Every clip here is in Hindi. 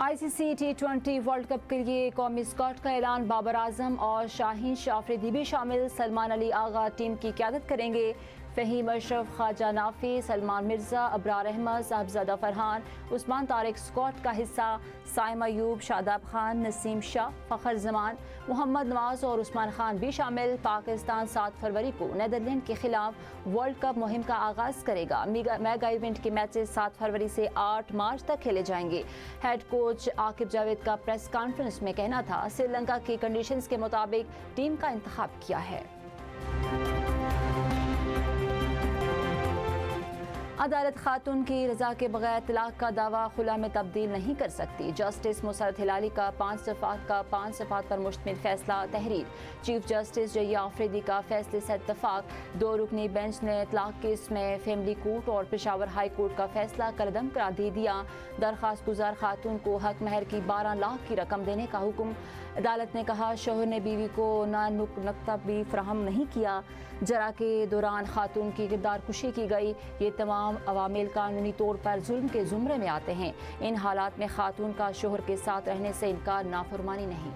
ICC T20 वर्ल्ड कप के लिए कौमी स्क्वाड का ऐलान। बाबर आजम और शाहीन शाफरीदी भी शामिल। सलमान अली आगा टीम की क़यादत करेंगे। फ़हीम अशरफ, ख्वाजा नाफी, सलमान मिर्ज़ा, अबरार अहमद, साहिबजादा फरहान, उस्मान तारिक स्क्वाड का हिस्सा। साइम अयूब, शादाब खान, नसीम शाह, फ़खर जमान, मोहम्मद नवाज और उस्मान खान भी शामिल। पाकिस्तान 7 फरवरी को नीदरलैंड के खिलाफ वर्ल्ड कप मुहिम का आगाज़ करेगा। मेगा इवेंट के मैचेस 7 फरवरी से 8 मार्च तक खेले जाएंगे। हेड कोच आकिब जावेद का प्रेस कॉन्फ्रेंस में कहना था, श्रीलंका की कंडीशंस के मुताबिक टीम का इंतखाब किया है। अदालत खातून की रजा के बगैर तलाक का दावा खुला में तब्दील नहीं कर सकती। जस्टिस मुसरत हिलाली का 5 सफ़ात पर मुश्तमिल फैसला तहरीर। चीफ जस्टिस जया आफरीदी का फैसले से इत्तफाक। 2 रुकनी बेंच ने तलाक केस में फैमिली कोर्ट और पेशावर हाई कोर्ट का फैसला कलदम करार दे दिया। दरख्वास्त गुजार खातून को हक महर की 12 लाख की रकम देने का हुक्म। अदालत ने कहा, शोहर ने बीवी को नुकता भी फ्राहम नहीं किया। जरा के दौरान खातून की किरदार कुशी की गई। ये तमाम अवामिल कानूनी तौर पर जुल्म के जुमरे में आते हैं। इन हालात में खातून का शोहर के साथ रहने से इनकार नाफरमानी नहीं।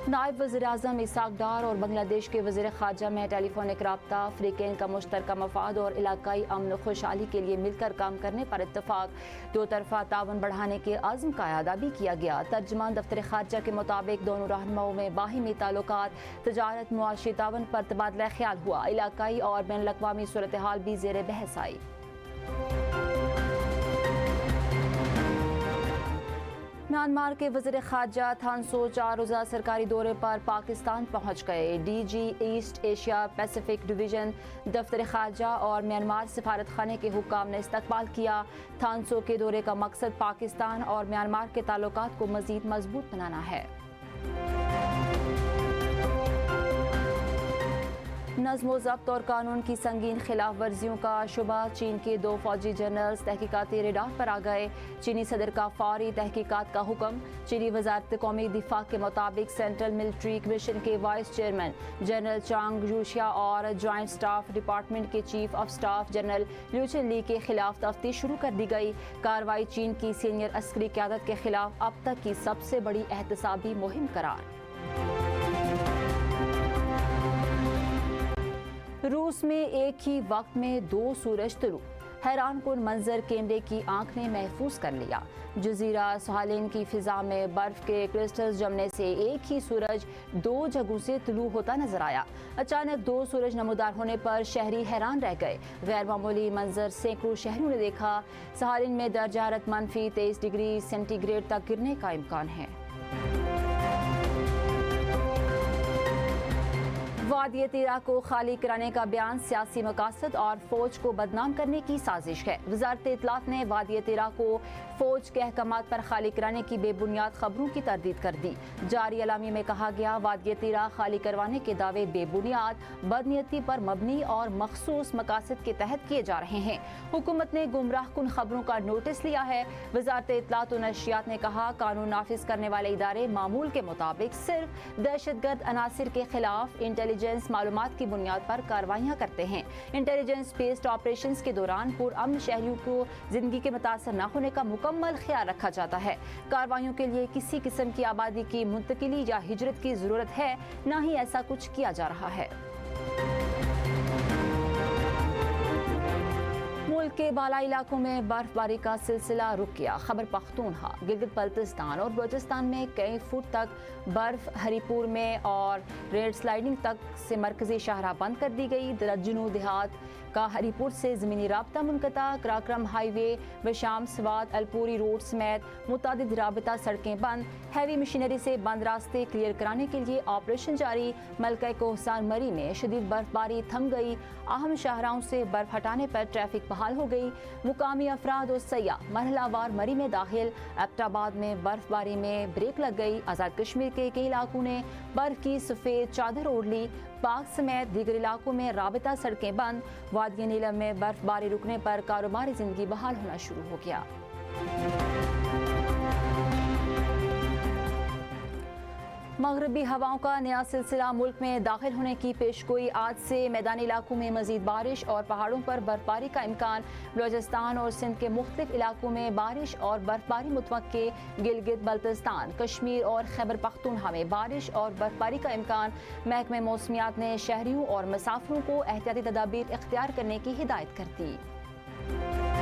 नायब वज़ीर आज़म इसाक डार और बांग्लादेश के वज़ीर ख़ारजा में टेलीफोनिक राब्ता। अफ्रीकैन का मुश्तरका मफाद और इलाकाई अमन खुशहाली के लिए मिलकर काम करने पर इत्तफाक। 2 तरफ़ा तावन बढ़ाने के आज़म का अदा भी किया गया। तर्जुमान दफ्तर ख़ारजा के मुताबिक दोनों रहनुमाओं में बाहिमी ताल्लुकात, तजारत, मुआशी तावन पर तबादला ख्याल हुआ। इलाकाई और बैन अल-अक़वामी सूरत हाल भी ज़ेर बहस आई। म्यांमार के वज़ीर ख़ारजा थानसो 4 रोज़ा सरकारी दौरे पर पाकिस्तान पहुँच गए। DG east Asia Pacific division, दफ्तर ख़ारजा और म्यांमार सफारत खाने के हुक्काम ने इस्तकबाल किया। थानसो के दौरे का मकसद पाकिस्तान और म्यांमार के ताल्लुकात को मज़ीद मजबूत बनाना है। नज़्म ज़ब्त और कानून की संगीन खिलाफ वर्जियों का शुबा। चीन के 2 फौजी जनरल्स तहकीकाती रेडार पर आ गए। चीनी सदर का फौरी तहकीकात का हुक्म। चीनी वज़ारत कौमी दिफा के मुताबिक सेंट्रल मिलिट्री कमीशन के vice chairman general Zhang Youxia और जॉइंट स्टाफ डिपार्टमेंट के chief of staff general Liu Chenli के खिलाफ तफ्तीश शुरू कर दी गई। कार्रवाई चीन की सीनियर अस्करी क़यादत के खिलाफ अब तक की सबसे बड़ी एहतसाबी मुहिम करार। रूस में एक ही वक्त में 2 सूरज तुलू। हैरान कुन मंजर कैमरे की आंख ने महफूज कर लिया। जजीरा सालिन की फिजा में बर्फ के क्रिस्टल्स जमने से एक ही सूरज 2 जगहों से तुलू होता नजर आया। अचानक 2 सूरज नमूदार होने पर शहरी हैरान रह गए। गैर मामूली मंजर सैकड़ों शहरियों ने देखा। सालिन में दर्जा हरारत -23 डिग्री सेंटीग्रेड तक गिरने का इम्कान है। वादी तीरा को खाली कराने का बयान सियासी मकासद और फौज को बदनाम करने की साजिश है। वजारत इत्तलात ने वादी तीरा को फौज के अहकामात पर खाली कराने की बेबुनियाद खबरों की तरदीद कर दी। जारी अलामी में कहा गया, वादी तीरा खाली करवाने के दावे बेबुनियाद, बदनीयती पर मबनी और मखसूस मकासद के तहत किए जा रहे हैं। हुकूमत ने गुमराह कुन खबरों का नोटिस लिया है। वजारत इत्तलात और नशियात ने कहा, कानून नाफिज करने वाले इदारे मामूल के मुताबिक सिर्फ दहशतगर्द अनासिर के खिलाफ इंटेलिजेंस मालूमात की बुनियाद पर कार्रवाइयां करते हैं। इंटेलिजेंस बेस्ड ऑपरेशंस के दौरान पुरअमन शहरियों को जिंदगी के मुतासर न होने का मुकम्मल ख्याल रखा जाता है। कार्रवाइयों के लिए किसी किस्म की आबादी की मुंतकिली या हिजरत की जरूरत है, न ही ऐसा कुछ किया जा रहा है। मुल्क के बाला इलाकों में बर्फबारी का सिलसिला रुक गया। खैबर पख्तूनख्वा, गिलगित बल्तिस्तान और बलूचिस्तान में कई फुट तक बर्फ, हरीपुर में और रेड स्लाइडिंग तक से मरकजी शाहराह बंद कर दी गई। दर्जनों देहात का हरीपुर से ज़मीनी राब्ता मुनक़ता। कराक्रम हाईवे, बशाम स्वात अलपुरी रोड समेत मुतादिद राबता सड़कें बंद। हैवी मशीनरी से बंद रास्ते क्लियर कराने के लिए ऑपरेशन जारी। मलका कोहसान मरी में शदीद बर्फबारी थम गई। अहम शाहराहों से बर्फ हटाने पर ट्रैफिक बहाल हो गई। मुकामी अफराद और सयाह मरहलावार मरी में दाखिल। एबटाबाद में बर्फबारी में ब्रेक लग गई। आज़ाद कश्मीर के कई इलाकों ने बर्फ की सफ़ेद चादर ओढ़ ली। पाक समेत दीगर इलाकों में राबता सड़कें बंद। वादी नीलम में बर्फबारी रुकने पर कारोबारी जिंदगी बहाल होना शुरू हो गया। मगरबी हवाओं का नया सिलसिला मुल्क में दाखिल होने की पेशगोई। आज से मैदानी इलाकों में मजीद बारिश और पहाड़ों पर बर्फबारी का इम्कान। बलूचिस्तान और सिंध के मुख्तलिफ इलाकों में बारिश और बर्फबारी मुतवक्के। गिलगित बल्तिस्तान, कश्मीर और खैबर पख्तूनख्वा में बारिश और बर्फबारी का इम्कान। महकमे मौसमियात ने शहरियों और मुसाफिरों को एहतियाती तदाबीर इख्तियार करने की हिदायत कर दी।